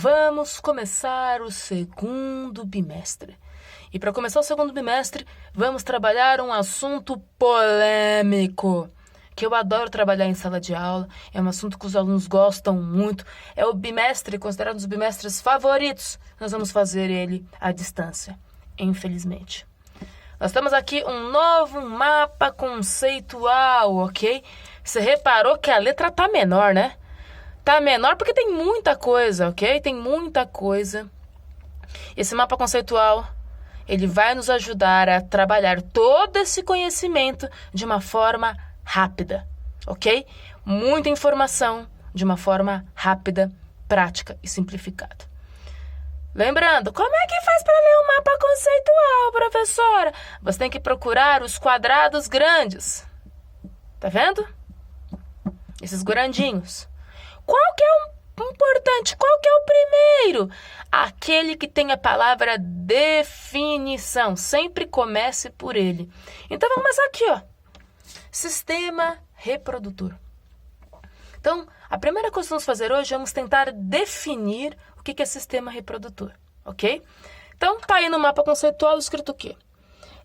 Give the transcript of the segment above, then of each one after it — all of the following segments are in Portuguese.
Vamos começar o segundo bimestre. E para começar o segundo bimestre, vamos trabalhar um assunto polêmico, que eu adoro trabalhar em sala de aula, é um assunto que os alunos gostam muito, é o bimestre, considerado um dos bimestres favoritos. Nós vamos fazer ele à distância, infelizmente. Nós temos aqui um novo mapa conceitual, ok? Você reparou que a letra tá menor, né? Tá menor porque tem muita coisa, ok? Tem muita coisa. Esse mapa conceitual, ele vai nos ajudar a trabalhar todo esse conhecimento de uma forma rápida, ok? Muita informação de uma forma rápida, prática e simplificada. Lembrando, como é que faz para ler um mapa conceitual, professora? Você tem que procurar os quadrados grandes. Tá vendo? Esses grandinhos. Qual que é o importante? Qual que é o primeiro? Aquele que tem a palavra definição. Sempre comece por ele. Então, vamos começar aqui, ó. Sistema reprodutor. Então, a primeira coisa que vamos fazer hoje é vamos tentar definir o que é sistema reprodutor, ok? Então, tá aí no mapa conceitual escrito o quê?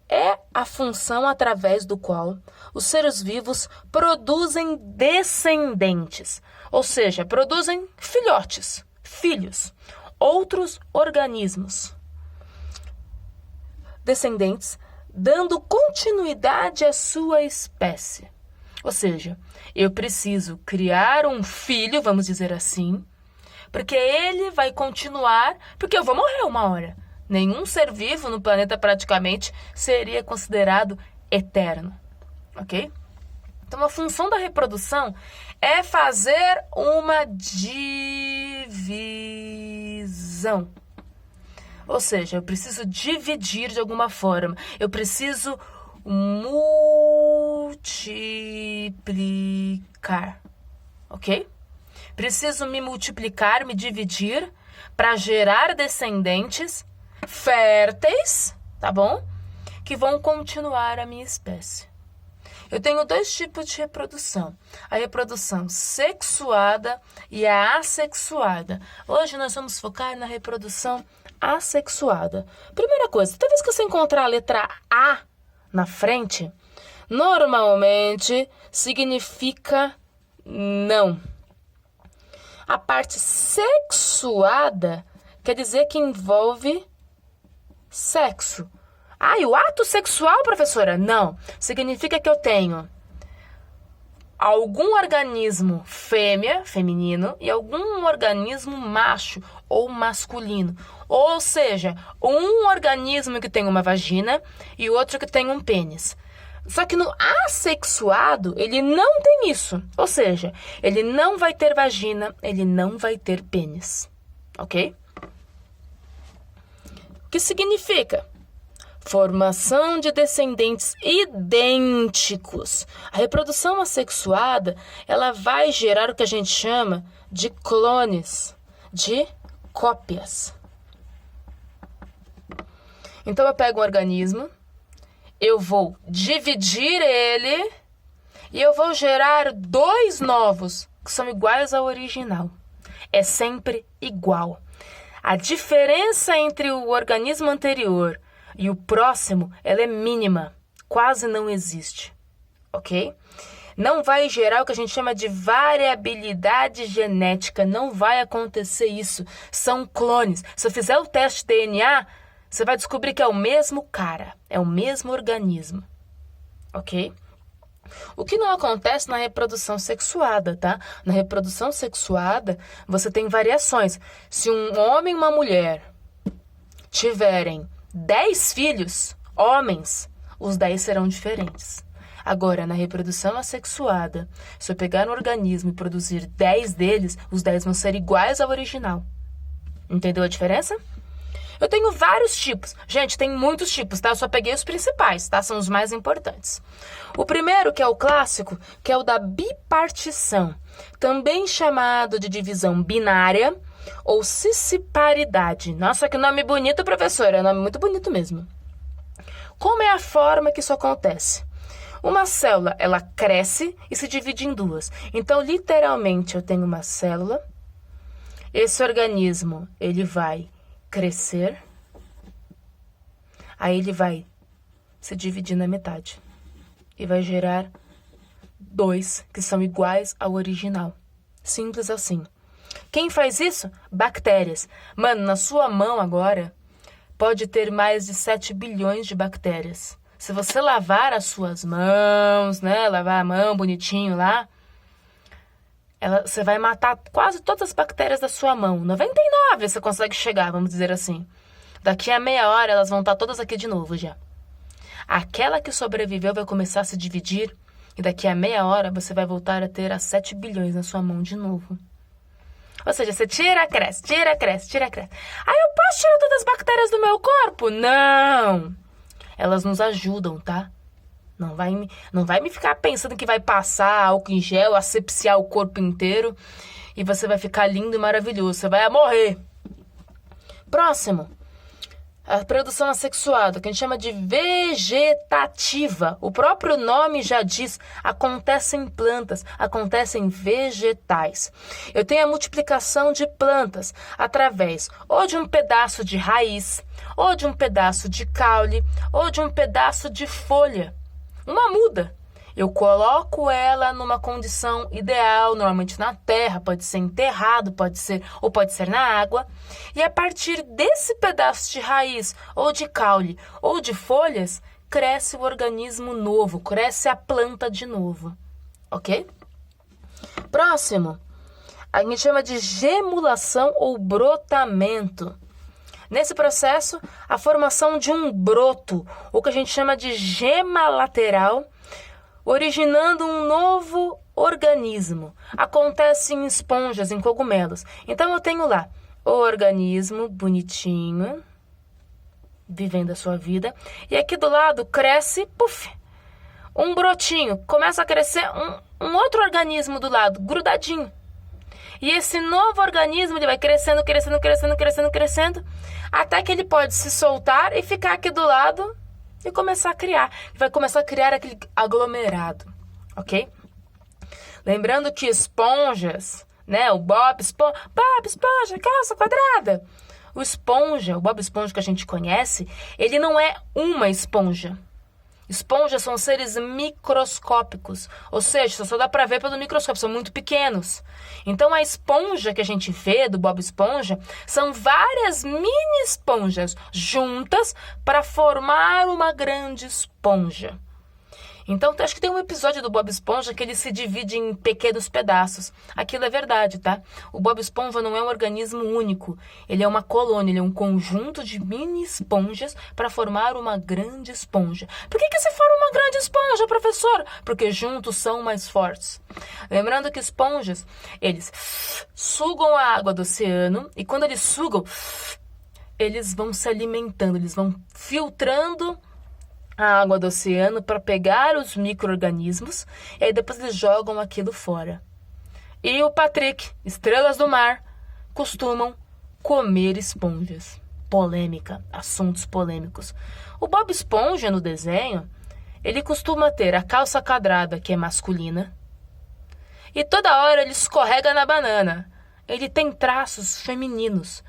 É a função através do qual os seres vivos produzem descendentes, ou seja, produzem filhotes, filhos, outros organismos, descendentes, dando continuidade à sua espécie. Ou seja, eu preciso criar um filho, vamos dizer assim, porque ele vai continuar, porque eu vou morrer uma hora. Nenhum ser vivo no planeta praticamente seria considerado eterno, ok? Então, a função da reprodução é fazer uma divisão. Ou seja, eu preciso dividir de alguma forma. Eu preciso multiplicar, ok? Preciso me multiplicar, me dividir para gerar descendentes férteis, tá bom? Que vão continuar a minha espécie. Eu tenho dois tipos de reprodução. A reprodução sexuada e a assexuada. Hoje nós vamos focar na reprodução assexuada. Primeira coisa, toda vez que você encontrar a letra A na frente, normalmente significa não. A parte sexuada quer dizer que envolve sexo. Ah, e o ato sexual, professora? Não. Significa que eu tenho algum organismo fêmea, feminino, e algum organismo macho ou masculino. Ou seja, um organismo que tem uma vagina e outro que tem um pênis. Só que no assexuado, ele não tem isso. Ou seja, ele não vai ter vagina, ele não vai ter pênis. Ok? O que significa? Formação de descendentes idênticos. A reprodução assexuada, ela vai gerar o que a gente chama de clones, de cópias. Então, eu pego um organismo, eu vou dividir ele e eu vou gerar dois novos que são iguais ao original. É sempre igual. A diferença entre o organismo anterior e o próximo, ela é mínima, quase não existe, ok? Não vai gerar o que a gente chama de variabilidade genética, não vai acontecer isso. São clones. Se eu fizer o teste DNA, você vai descobrir que é o mesmo cara, é o mesmo organismo, ok? O que não acontece na reprodução sexuada, tá? Na reprodução sexuada, você tem variações. Se um homem e uma mulher tiverem 10 filhos, homens, os 10 serão diferentes. Agora, na reprodução assexuada, se eu pegar um organismo e produzir 10 deles, os 10 vão ser iguais ao original. Entendeu a diferença? Eu tenho vários tipos. Gente, tem muitos tipos, tá? Eu só peguei os principais, tá? São os mais importantes. O primeiro, que é o clássico, que é o da bipartição, também chamado de divisão binária ou cisparidade. Nossa, que nome bonito, professora. É um nome muito bonito mesmo. Como é a forma que isso acontece? Uma célula, ela cresce e se divide em duas. Então, literalmente, eu tenho uma célula Esse organismo, ele vai crescer, aí ele vai se dividir na metade e vai gerar 2 que são iguais ao original. Simples assim. Quem faz isso? Bactérias. Mano, na sua mão agora pode ter mais de 7 bilhões de bactérias. Se você lavar as suas mãos, né? Lavar a mão bonitinho lá, você vai matar quase todas as bactérias da sua mão. 99 você consegue chegar, vamos dizer assim. Daqui a meia hora elas vão estar todas aqui de novo já. Aquela que sobreviveu vai começar a se dividir e daqui a meia hora você vai voltar a ter as 7 bilhões na sua mão de novo. Ou seja, você tira, cresce, tira, cresce, tira, cresce. Aí eu posso tirar todas as bactérias do meu corpo? Não! Elas nos ajudam, tá? Não vai me ficar pensando que vai passar álcool em gel, asepsiar o corpo inteiro e você vai ficar lindo e maravilhoso. Você vai morrer. Próximo. A produção assexuada, que a gente chama de vegetativa. O próprio nome já diz, acontece em plantas, acontece em vegetais. Eu tenho a multiplicação de plantas através ou de um pedaço de raiz, ou de um pedaço de caule, ou de um pedaço de folha. Uma muda. Eu coloco ela numa condição ideal, normalmente na terra, pode ser enterrado, pode ser na água. E a partir desse pedaço de raiz, ou de caule, ou de folhas, cresce o organismo novo, cresce a planta de novo. Ok? Próximo. A gente chama de gemulação ou brotamento. Nesse processo, a formação de um broto, o que a gente chama de gema lateral, originando um novo organismo. Acontece em esponjas, em cogumelos. Então eu tenho lá o organismo bonitinho, vivendo a sua vida. E aqui do lado cresce, puf, um brotinho. Começa a crescer um outro organismo do lado, grudadinho. E esse novo organismo ele vai crescendo, crescendo, crescendo, crescendo, crescendo, até que ele pode se soltar e ficar aqui do lado e começar a criar. Vai começar a criar aquele aglomerado, ok? Lembrando que esponjas, né? O Bob Esponja, calça quadrada. O Bob Esponja que a gente conhece, ele não é uma esponja. Esponjas são seres microscópicos, ou seja, só dá para ver pelo microscópio, são muito pequenos. Então a esponja que a gente vê do Bob Esponja são várias mini esponjas juntas para formar uma grande esponja. Então, acho que tem um episódio do Bob Esponja que ele se divide em pequenos pedaços. Aquilo é verdade, tá? O Bob Esponja não é um organismo único. Ele é uma colônia, ele é um conjunto de mini esponjas para formar uma grande esponja. Por que se forma uma grande esponja, professor? Porque juntos são mais fortes. Lembrando que esponjas, eles sugam a água do oceano e quando eles sugam, eles vão se alimentando, eles vão filtrando a água do oceano para pegar os micro-organismos e aí depois eles jogam aquilo fora. E o Patrick, estrelas do mar, costumam comer esponjas. Polêmica, assuntos polêmicos. O Bob Esponja no desenho, ele costuma ter a calça quadrada, que é masculina, e toda hora ele escorrega na banana. Ele tem traços femininos.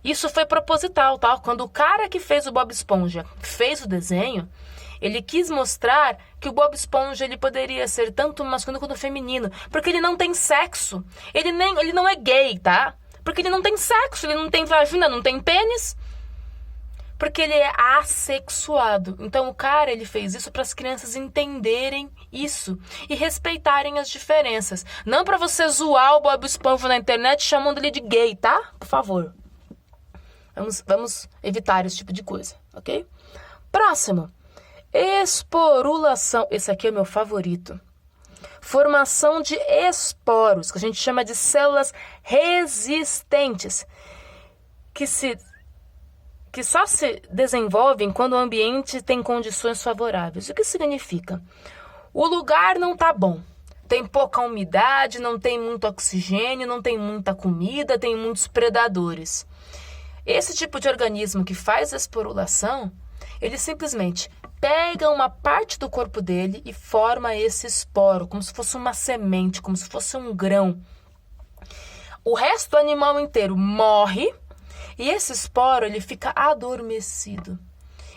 Isso foi proposital, tá? Quando o cara que fez o Bob Esponja fez o desenho, ele quis mostrar que o Bob Esponja ele poderia ser tanto masculino quanto feminino, porque ele não tem sexo. Ele não é gay, tá? Porque ele não tem sexo, ele não tem vagina, não tem pênis. Porque ele é assexuado. Então o cara ele fez isso para as crianças entenderem isso e respeitarem as diferenças. Não para você zoar o Bob Esponja na internet chamando ele de gay, tá? Por favor. Vamos evitar esse tipo de coisa, ok? Próximo. Esporulação. Esse aqui é o meu favorito. Formação de esporos, que a gente chama de células resistentes, que só se desenvolvem quando o ambiente tem condições favoráveis. O que significa? O lugar não tá bom. Tem pouca umidade, não tem muito oxigênio, não tem muita comida, tem muitos predadores. Esse tipo de organismo que faz esporulação, ele simplesmente pega uma parte do corpo dele e forma esse esporo, como se fosse uma semente, como se fosse um grão. O resto do animal inteiro morre e esse esporo ele fica adormecido,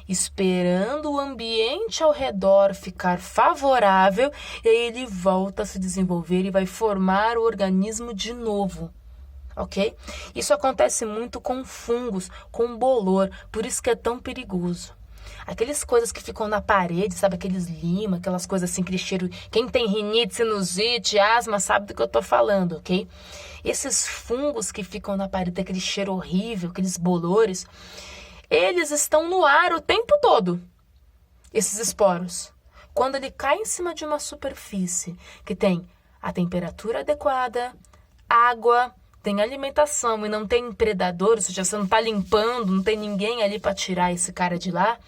esperando o ambiente ao redor ficar favorável, e aí ele volta a se desenvolver e vai formar o organismo de novo. Ok? Isso acontece muito com fungos, com bolor, por isso que é tão perigoso. Aquelas coisas que ficam na parede, sabe? Aqueles lima, aquelas coisas assim, aquele cheiro. Quem tem rinite, sinusite, asma, sabe do que eu tô falando, ok? Esses fungos que ficam na parede, aquele cheiro horrível, aqueles bolores, eles estão no ar o tempo todo, esses esporos. Quando ele cai em cima de uma superfície que tem a temperatura adequada, água, tem alimentação e não tem predador, ou seja, você não está limpando, não tem ninguém ali para tirar esse cara de lá,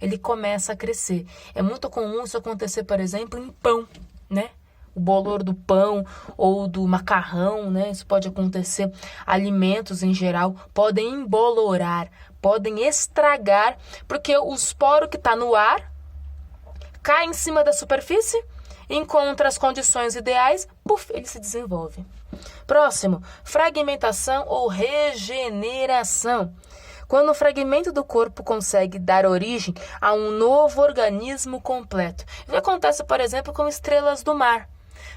ele começa a crescer. É muito comum isso acontecer, por exemplo, em pão, né? O bolor do pão ou do macarrão, né? Isso pode acontecer. Alimentos em geral podem embolorar, podem estragar, porque o esporo que está no ar cai em cima da superfície, encontra as condições ideais, puf, ele se desenvolve. Próximo, fragmentação ou regeneração. Quando o fragmento do corpo consegue dar origem a um novo organismo completo. Isso acontece, por exemplo, com estrelas do mar.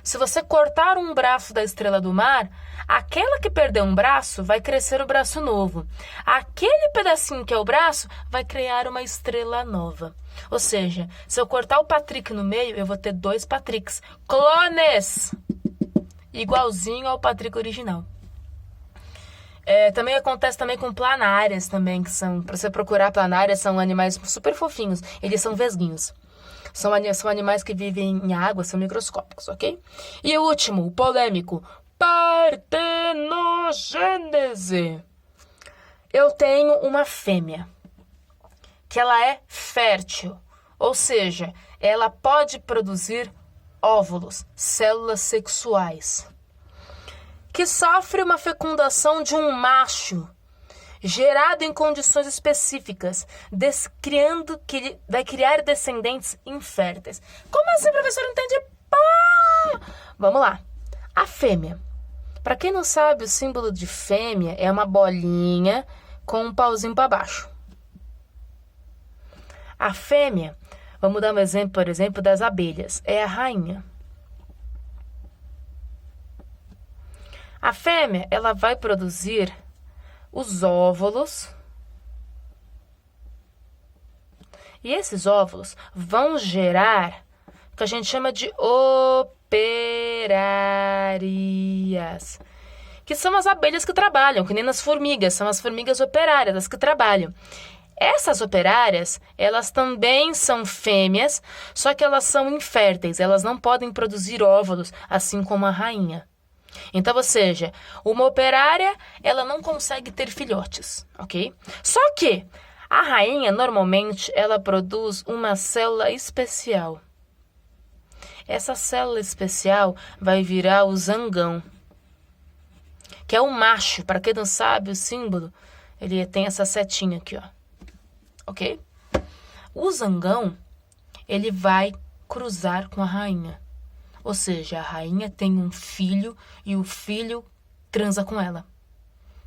Se você cortar um braço da estrela do mar, aquela que perdeu um braço vai crescer o braço novo. Aquele pedacinho que é o braço vai criar uma estrela nova. Ou seja, se eu cortar o Patrick no meio, eu vou ter 2 Patricks. Clones! Igualzinho ao Patrick original. Também acontece também com planárias também, que são, para você procurar planárias, são animais super fofinhos. Eles são vesguinhos. São animais que vivem em água, são microscópicos, ok? E o último, o polêmico, partenogênese. Eu tenho uma fêmea, que ela é fértil, ou seja, ela pode produzir óvulos, células sexuais, que sofre uma fecundação de um macho, gerado em condições específicas, que vai criar descendentes inférteis. Como assim, professor? Não entendi. Vamos lá. A fêmea. Para quem não sabe, o símbolo de fêmea é uma bolinha com um pauzinho para baixo. A fêmea, vamos dar um exemplo, por exemplo, das abelhas. É a rainha. A fêmea, ela vai produzir os óvulos. E esses óvulos vão gerar o que a gente chama de operárias, que são as abelhas que trabalham, que nem nas formigas, são as formigas operárias, as que trabalham. Essas operárias, elas também são fêmeas, só que elas são inférteis, elas não podem produzir óvulos, assim como a rainha. Então, ou seja, uma operária, ela não consegue ter filhotes, ok? Só que a rainha, normalmente, ela produz uma célula especial. Essa célula especial vai virar o zangão, que é o macho. Para quem não sabe, o símbolo, ele tem essa setinha aqui, ó. Ok? O zangão, ele vai cruzar com a rainha. Ou seja, a rainha tem um filho e o filho transa com ela.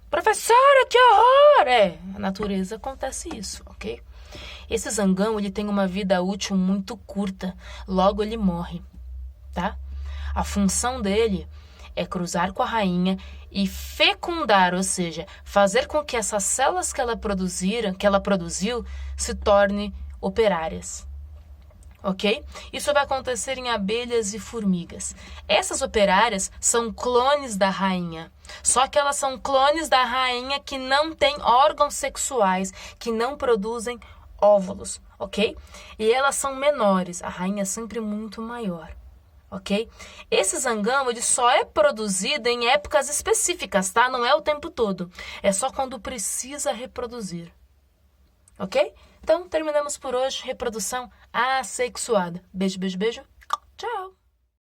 Professora, que horror! Na natureza acontece isso, ok? Esse zangão, ele tem uma vida útil muito curta. Logo, ele morre, tá? A função dele é cruzar com a rainha e fecundar, ou seja, fazer com que essas células que ela produziu, se tornem operárias. Ok? Isso vai acontecer em abelhas e formigas. Essas operárias são clones da rainha. Só que elas são clones da rainha que não têm órgãos sexuais, que não produzem óvulos, ok? E elas são menores. A rainha é sempre muito maior, ok? Esse zangão, ele só é produzido em épocas específicas, tá? Não é o tempo todo. É só quando precisa reproduzir. Ok? Então, terminamos por hoje. Reprodução assexuada. Beijo, beijo, beijo. Tchau!